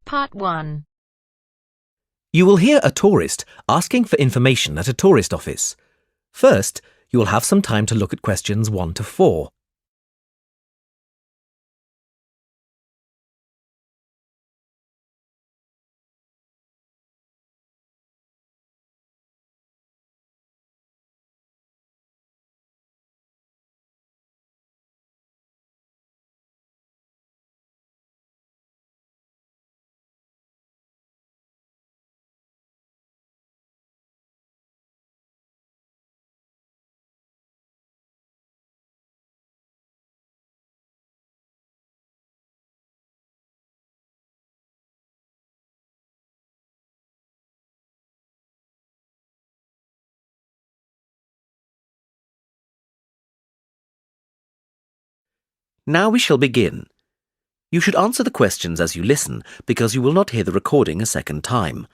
Part 1. You will hear a tourist asking for information at a tourist office. First, you will have some time to look at questions 1 to 4. Now we shall begin. You should answer the questions as you listen because you will not hear the recording a second time.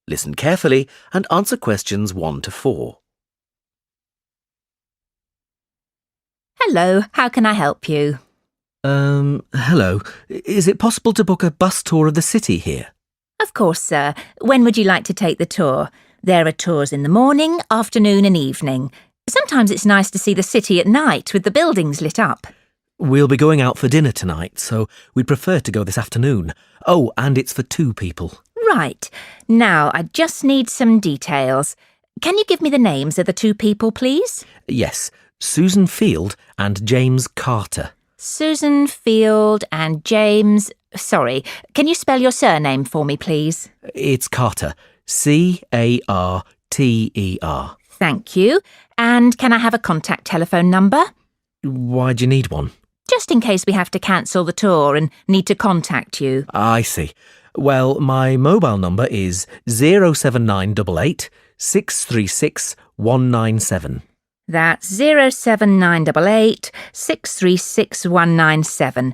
Listen carefully and answer questions 1 to 4. Hello, how can I help you? Hello. Is it possible to book a bus tour of the city here? Of course, sir. When would you like to take the tour? There are tours in the morning, afternoon and evening. Sometimes it's nice to see the city at night with the buildings lit up. We'll be going out for dinner tonight, so we'd prefer to go this afternoon. Oh, and it's for 2 people. Right. Now, I just need some details. Can you give me the names of the 2 people, please? Yes, Susan Field and James Carter. Susan Field and James... Sorry, can you spell your surname for me, please? It's Carter. Carter. Thank you. And can I have a contact telephone number? Why do you need one? Just in case we have to cancel the tour and need to contact you. I see. Well, my mobile number is 07988 636 197. That's 07988 636 197.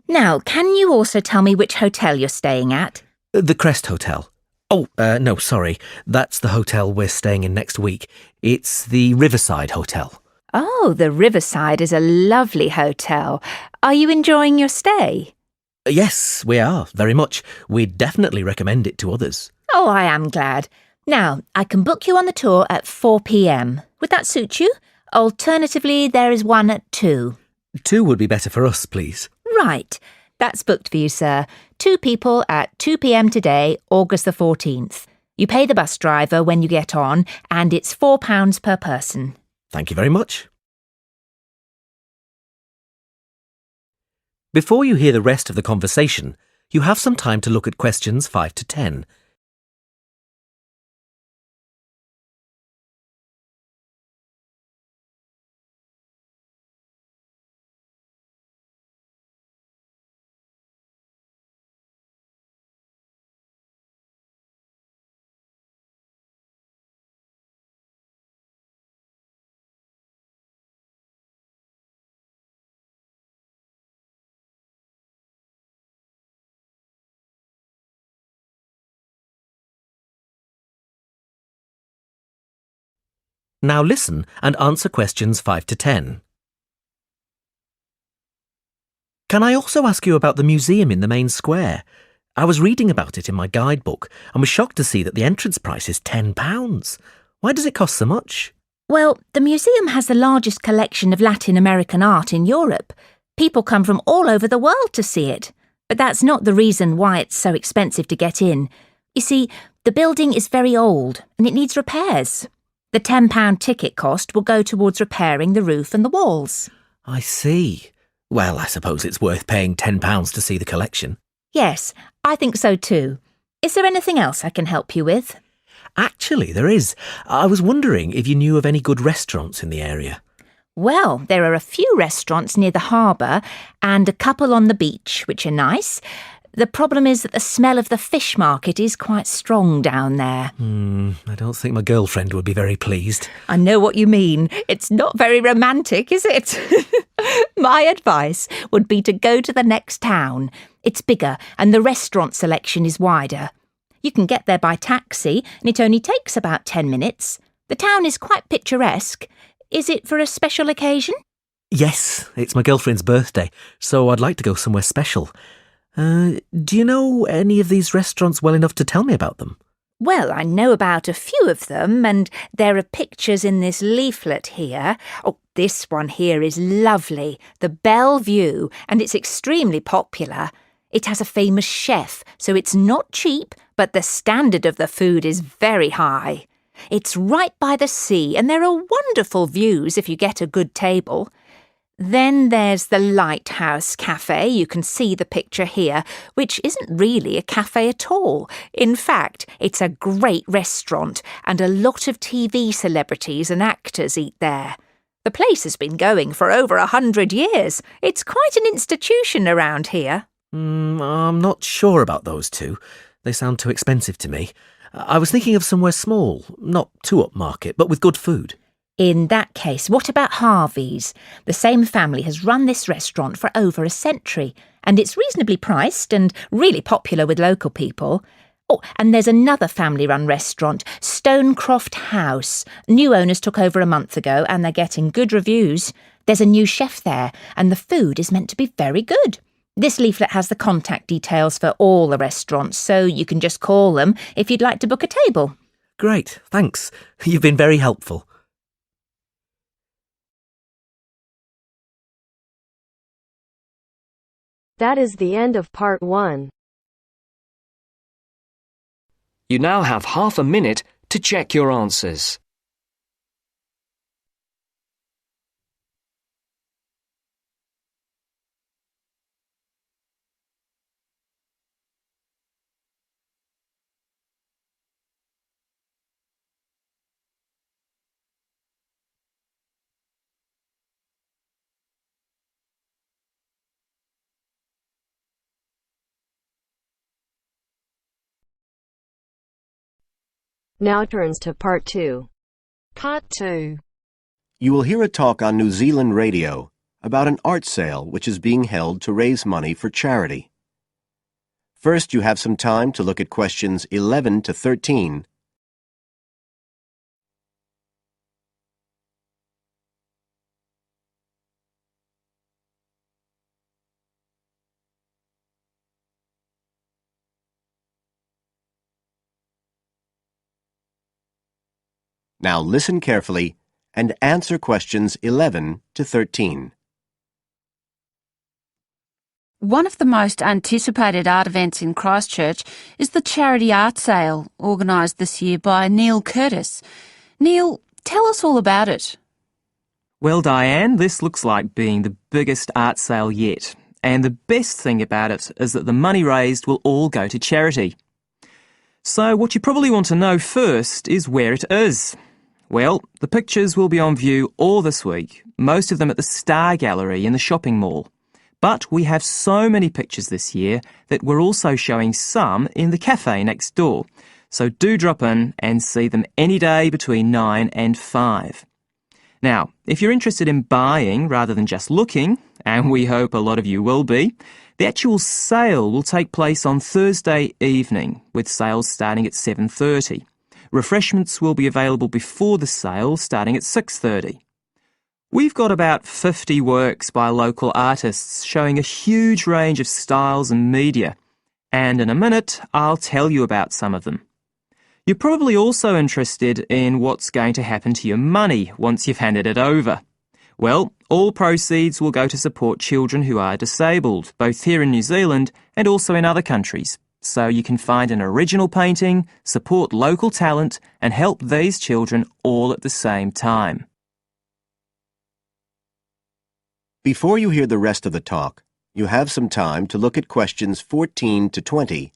Now, can you also tell me which hotel you're staying at? The Crest Hotel. Oh, no, sorry. That's the hotel we're staying in next week. It's the Riverside Hotel. Oh, the Riverside is a lovely hotel. Are you enjoying your stay? Yes, we are, very much. We'd definitely recommend it to others. Oh, I am glad. Now, I can book you on the tour at 4 p.m. Would that suit you? Alternatively, there is one at 2. 2 would be better for us, please. Right. That's booked for you, sir. 2 people at 2 p.m. today, August the 14th. You pay the bus driver when you get on, and it's £4 per person. Thank you very much. Before you hear the rest of the conversation, you have some time to look at questions 5 to 10. Now listen and answer questions 5 to 10. Can I also ask you about the museum in the main square? I was reading about it in my guidebook and was shocked to see that the entrance price is £10. Why does it cost so much? Well, the museum has the largest collection of Latin American art in Europe. People come from all over the world to see it. But that's not the reason why it's so expensive to get in. You see, the building is very old and it needs repairs. The £10 ticket cost will go towards repairing the roof and the walls. I see. Well, I suppose it's worth paying £10 to see the collection. Yes, I think so too. Is there anything else I can help you with? Actually, there is. I was wondering if you knew of any good restaurants in the area. Well, there are a few restaurants near the harbour and a couple on the beach, which are nice. The problem is that the smell of the fish market is quite strong down there. I don't think my girlfriend would be very pleased. I know what you mean. It's not very romantic, is it? My advice would be to go to the next town. It's bigger and the restaurant selection is wider. You can get there by taxi and it only takes about 10 minutes. The town is quite picturesque. Is it for a special occasion? Yes, it's my girlfriend's birthday, so I'd like to go somewhere special. Do you know any of these restaurants well enough to tell me about them? Well, I know about a few of them, and there are pictures in this leaflet here. Oh, this one here is lovely, the Bellevue, and it's extremely popular. It has a famous chef, so it's not cheap, but the standard of the food is very high. It's right by the sea, and there are wonderful views if you get a good table. Then there's the Lighthouse Cafe, you can see the picture here, which isn't really a cafe at all. In fact, it's a great restaurant, and a lot of TV celebrities and actors eat there. The place has been going for over 100 years. It's quite an institution around here. I'm not sure about those two. They sound too expensive to me. I was thinking of somewhere small, not too upmarket, but with good food. In that case, what about Harvey's? The same family has run this restaurant for over a century, and it's reasonably priced and really popular with local people. Oh, and there's another family-run restaurant, Stonecroft House. New owners took over a month ago, and they're getting good reviews. There's a new chef there, and the food is meant to be very good. This leaflet has the contact details for all the restaurants, so you can just call them if you'd like to book a table. Great, thanks. You've been very helpful. That is the end of part 1. You now have half a minute to check your answers. Now turns to part 2. Part 2. You will hear a talk on New Zealand radio about an art sale which is being held to raise money for charity. First, you have some time to look at questions 11 to 13. Now listen carefully and answer questions 11 to 13. One of the most anticipated art events in Christchurch is the charity art sale organised this year by Neil Curtis. Neil, tell us all about it. Well, Diane, this looks like being the biggest art sale yet. And the best thing about it is that the money raised will all go to charity. So what you probably want to know first is where it is. Well, the pictures will be on view all this week, most of them at the Star Gallery in the shopping mall. But we have so many pictures this year that we're also showing some in the cafe next door. So do drop in and see them any day between 9 and 5. Now, if you're interested in buying rather than just looking, and we hope a lot of you will be, the actual sale will take place on Thursday evening, with sales starting at 7:30. Refreshments will be available before the sale, starting at 6:30. We've got about 50 works by local artists showing a huge range of styles and media, and in a minute I'll tell you about some of them. You're probably also interested in what's going to happen to your money once you've handed it over. Well, all proceeds will go to support children who are disabled, both here in New Zealand and also in other countries. So you can find an original painting, support local talent, and help these children all at the same time. Before you hear the rest of the talk, you have some time to look at questions 14 to 20.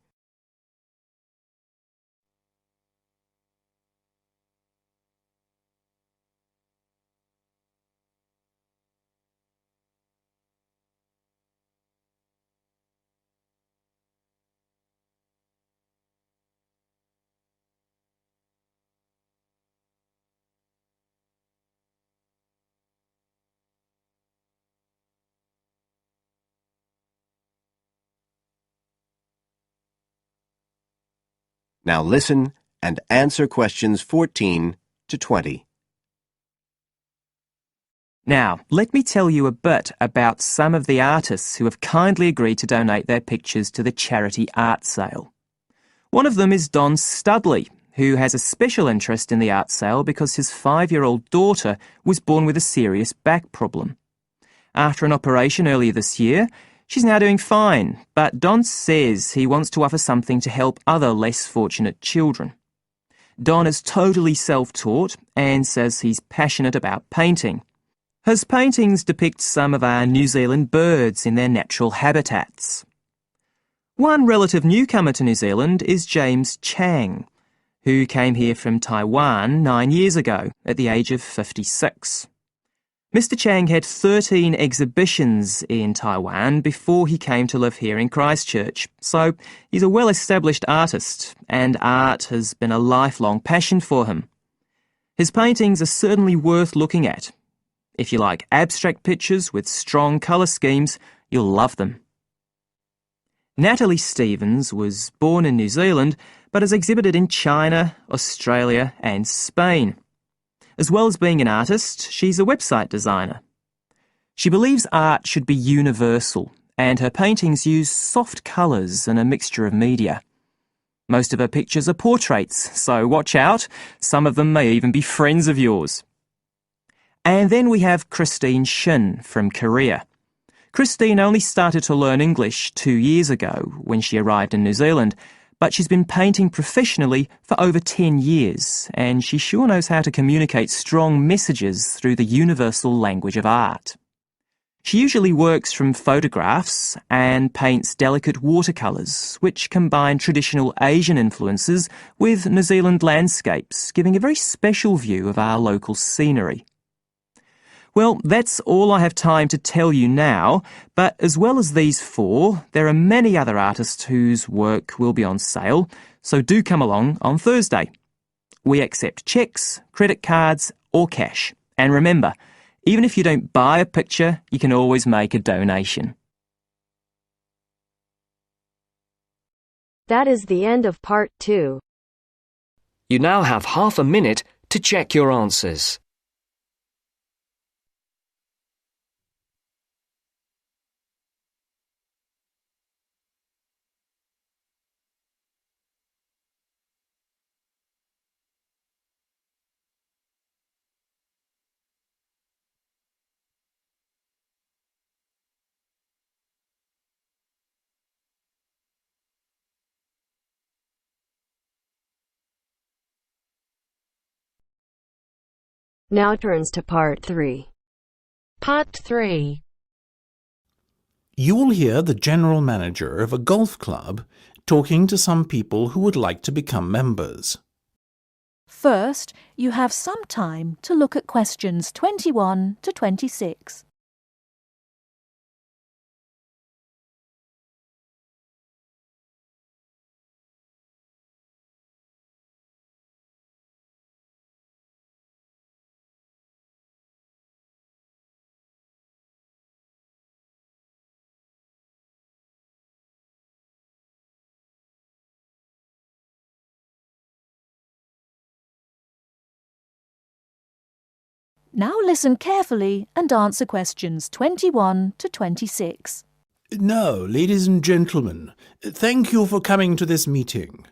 Now listen and answer questions 14 to 20. Now, let me tell you a bit about some of the artists who have kindly agreed to donate their pictures to the charity art sale. One of them is Don Studley, who has a special interest in the art sale because his 5-year-old daughter was born with a serious back problem. After an operation earlier this year, she's now doing fine, but Don says he wants to offer something to help other less fortunate children. Don is totally self-taught and says he's passionate about painting. His paintings depict some of our New Zealand birds in their natural habitats. One relative newcomer to New Zealand is James Chang, who came here from Taiwan 9 years ago at the age of 56. Mr. Chang had 13 exhibitions in Taiwan before he came to live here in Christchurch, so he's a well-established artist, and art has been a lifelong passion for him. His paintings are certainly worth looking at. If you like abstract pictures with strong colour schemes, you'll love them. Natalie Stevens was born in New Zealand, but has exhibited in China, Australia and Spain. As well as being an artist, she's a website designer. She believes art should be universal, and her paintings use soft colours and a mixture of media. Most of her pictures are portraits, so watch out, some of them may even be friends of yours. And then we have Christine Shin from Korea. Christine only started to learn English 2 years ago when she arrived in New Zealand, but she's been painting professionally for over 10 years, and she sure knows how to communicate strong messages through the universal language of art. She usually works from photographs and paints delicate watercolours, which combine traditional Asian influences with New Zealand landscapes, giving a very special view of our local scenery. Well, that's all I have time to tell you now, but as well as these 4, there are many other artists whose work will be on sale, so do come along on Thursday. We accept cheques, credit cards or cash. And remember, even if you don't buy a picture, you can always make a donation. That is the end of part 2. You now have half a minute to check your answers. Now turns to part 3. Part 3. You will hear the general manager of a golf club talking to some people who would like to become members. First, you have some time to look at questions 21 to 26. Now listen carefully and answer questions 21 to 26. Now, ladies and gentlemen, thank you for coming to this meeting.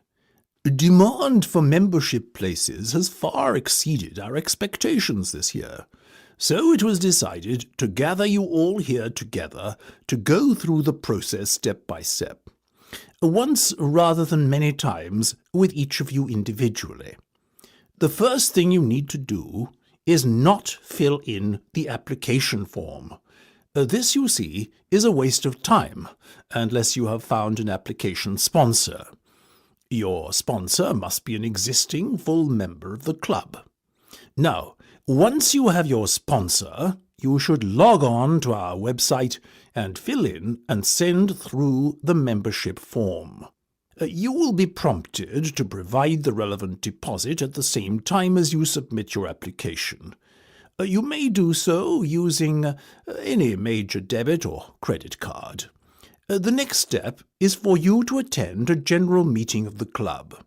Demand for membership places has far exceeded our expectations this year, so it was decided to gather you all here together to go through the process step by step, once rather than many times with each of you individually. The first thing you need to do is not fill in the application form. This, you see, is a waste of time, unless you have found an application sponsor. Your sponsor must be an existing full member of the club. Now, once you have your sponsor, you should log on to our website and fill in and send through the membership form. You will be prompted to provide the relevant deposit at the same time as you submit your application. You may do so using any major debit or credit card. The next step is for you to attend a general meeting of the club.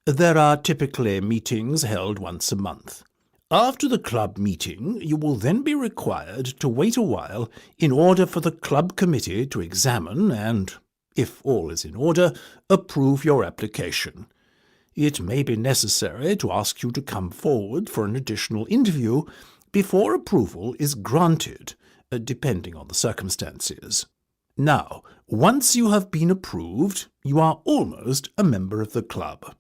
There are typically meetings held once a month. After the club meeting, you will then be required to wait a while in order for the club committee to examine and, if all is in order, approve your application. It may be necessary to ask you to come forward for an additional interview before approval is granted, depending on the circumstances. Now, once you have been approved, you are almost a member of the club.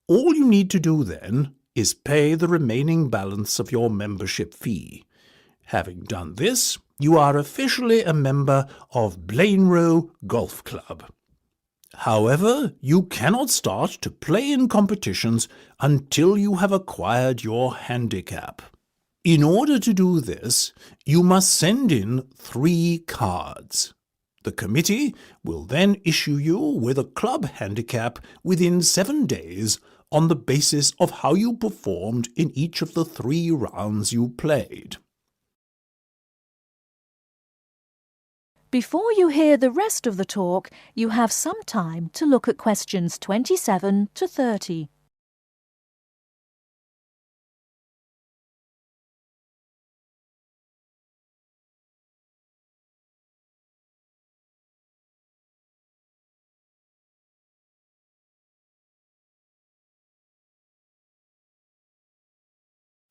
All you need to do then is pay the remaining balance of your membership fee. Having done this, you are officially a member of Blainrow Golf Club. However, you cannot start to play in competitions until you have acquired your handicap. In order to do this, you must send in 3 cards. The committee will then issue you with a club handicap within 7 days on the basis of how you performed in each of the 3 rounds you played. Before you hear the rest of the talk, you have some time to look at questions 27 to 30.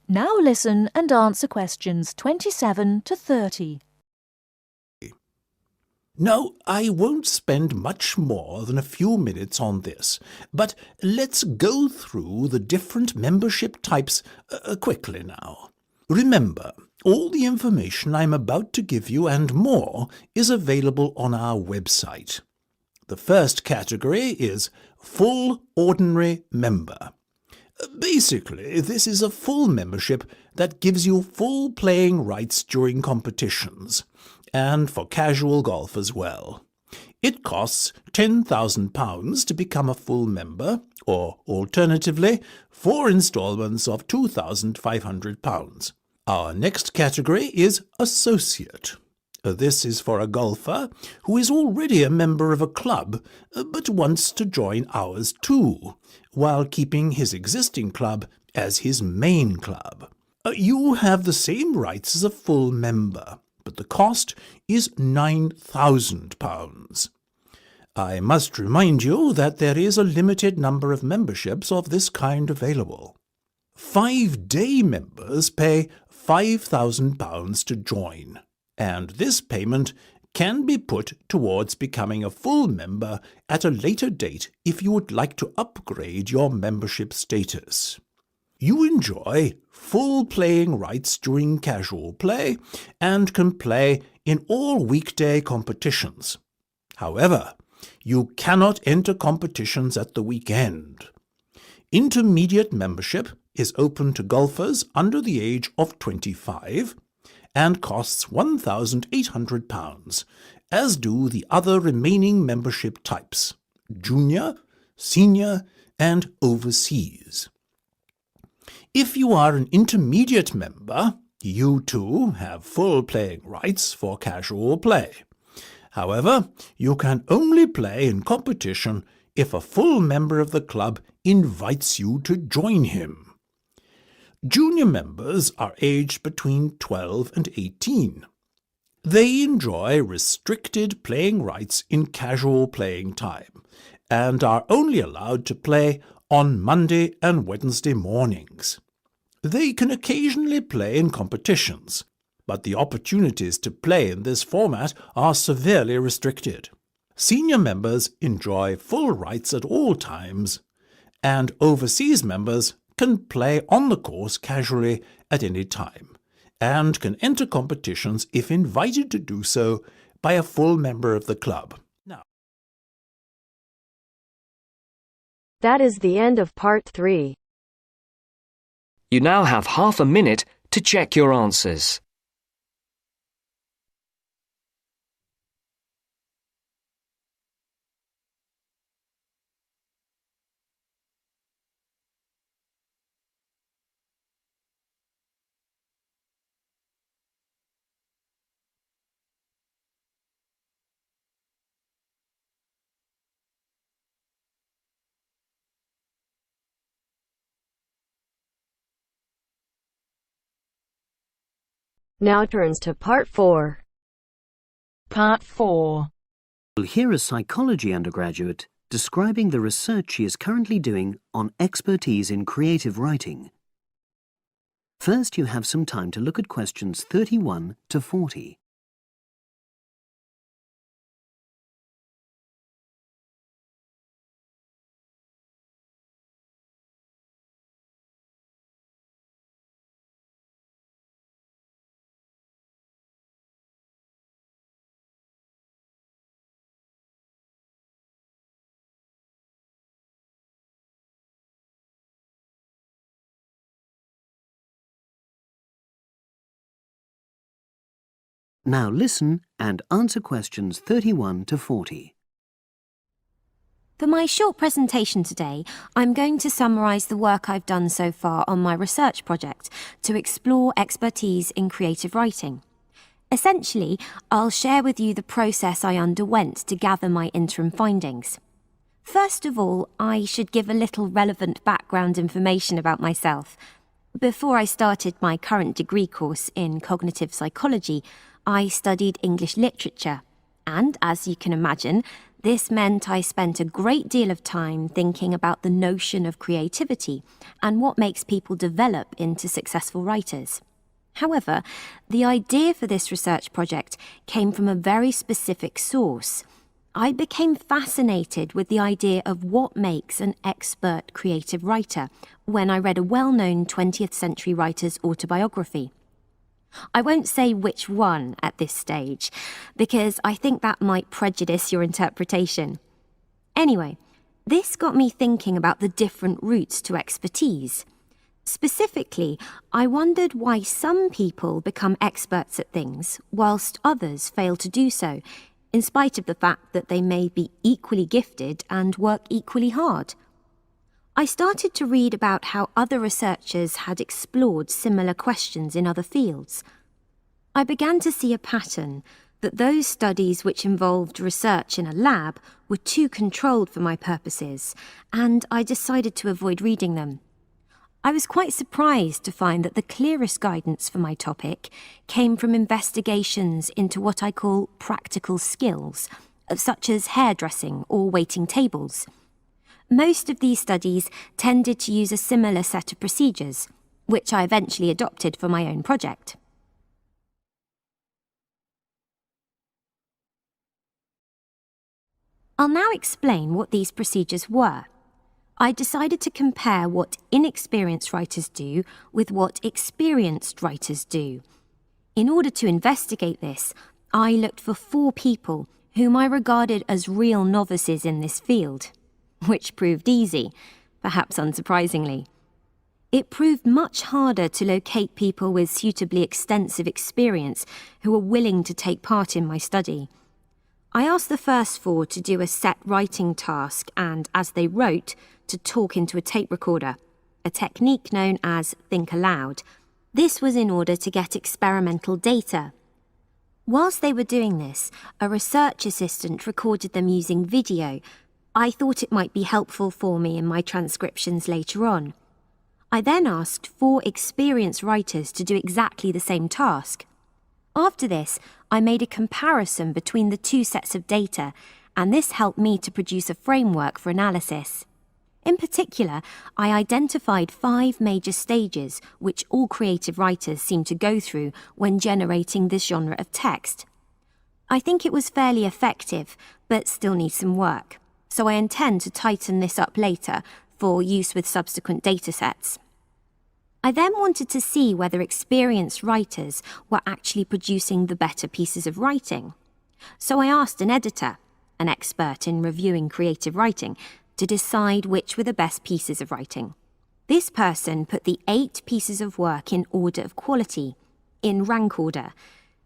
Now listen and answer questions 27 to 30. Now, I won't spend much more than a few minutes on this, but let's go through the different membership types quickly now. Remember, all the information I'm about to give you and more is available on our website. The first category is Full Ordinary Member. Basically, this is a full membership that gives you full playing rights during competitions, and for casual golf as well. It costs £10,000 to become a full member, or alternatively, 4 instalments of £2,500. Our next category is Associate. This is for a golfer who is already a member of a club but wants to join ours too, while keeping his existing club as his main club. You have the same rights as a full member, but the cost is £9,000. I must remind you that there is a limited number of memberships of this kind available. 5-day members pay £5,000 to join, and this payment can be put towards becoming a full member at a later date if you would like to upgrade your membership status. You enjoy full playing rights during casual play and can play in all weekday competitions. However, you cannot enter competitions at the weekend. Intermediate membership is open to golfers under the age of 25 and costs £1,800, as do the other remaining membership types: junior, senior, and overseas. If you are an intermediate member, you too have full playing rights for casual play. However, you can only play in competition if a full member of the club invites you to join him. Junior members are aged between 12 and 18. They enjoy restricted playing rights in casual playing time and are only allowed to play on Monday and Wednesday mornings. They can occasionally play in competitions, but the opportunities to play in this format are severely restricted. Senior members enjoy full rights at all times, and overseas members can play on the course casually at any time, and can enter competitions if invited to do so by a full member of the club. That is the end of part 3. You now have half a minute to check your answers. Now turns to part 4. Part 4. We'll hear a psychology undergraduate describing the research she is currently doing on expertise in creative writing. First, you have some time to look at questions 31 to 40. Now listen and answer questions 31 to 40. For my short presentation today, I'm going to summarise the work I've done so far on my research project to explore expertise in creative writing. Essentially, I'll share with you the process I underwent to gather my interim findings. First of all, I should give a little relevant background information about myself. Before I started my current degree course in cognitive psychology, I studied English literature, and as you can imagine, this meant I spent a great deal of time thinking about the notion of creativity and what makes people develop into successful writers. However, the idea for this research project came from a very specific source. I became fascinated with the idea of what makes an expert creative writer when I read a well-known 20th century writer's autobiography. I won't say which one at this stage, because I think that might prejudice your interpretation. Anyway, this got me thinking about the different routes to expertise. Specifically, I wondered why some people become experts at things whilst others fail to do so, in spite of the fact that they may be equally gifted and work equally hard. I started to read about how other researchers had explored similar questions in other fields. I began to see a pattern that those studies which involved research in a lab were too controlled for my purposes, and I decided to avoid reading them. I was quite surprised to find that the clearest guidance for my topic came from investigations into what I call practical skills, such as hairdressing or waiting tables. Most of these studies tended to use a similar set of procedures, which I eventually adopted for my own project. I'll now explain what these procedures were. I decided to compare what inexperienced writers do with what experienced writers do. In order to investigate this, I looked for 4 people whom I regarded as real novices in this field, which proved easy, perhaps unsurprisingly. It proved much harder to locate people with suitably extensive experience who were willing to take part in my study. I asked the first 4 to do a set writing task and, as they wrote, to talk into a tape recorder, a technique known as think aloud. This was in order to get experimental data. Whilst they were doing this, a research assistant recorded them using video. I thought it might be helpful for me in my transcriptions later on. I then asked 4 experienced writers to do exactly the same task. After this, I made a comparison between the 2 sets of data, and this helped me to produce a framework for analysis. In particular, I identified 5 major stages which all creative writers seem to go through when generating this genre of text. I think it was fairly effective, but still needs some work, so I intend to tighten this up later for use with subsequent datasets. I then wanted to see whether experienced writers were actually producing the better pieces of writing. So I asked an editor, an expert in reviewing creative writing, to decide which were the best pieces of writing. This person put the 8 pieces of work in order of quality, in rank order,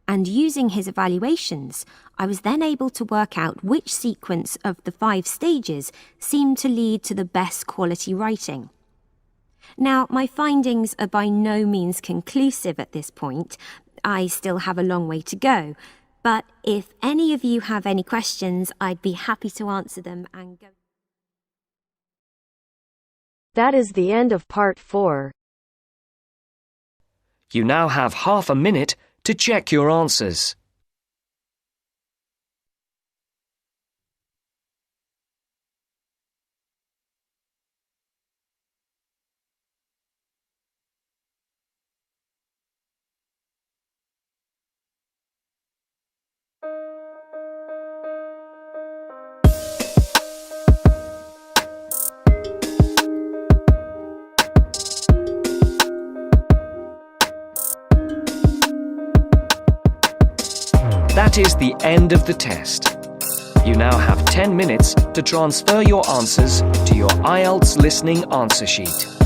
and using his evaluations, I was then able to work out which sequence of the 5 stages seemed to lead to the best quality writing. Now, my findings are by no means conclusive at this point. I still have a long way to go, but if any of you have any questions, I'd be happy to answer them and go. That is the end of part 4. You now have half a minute to check your answers. That is the end of the test. You now have 10 minutes to transfer your answers to your Ielts listening answer sheet.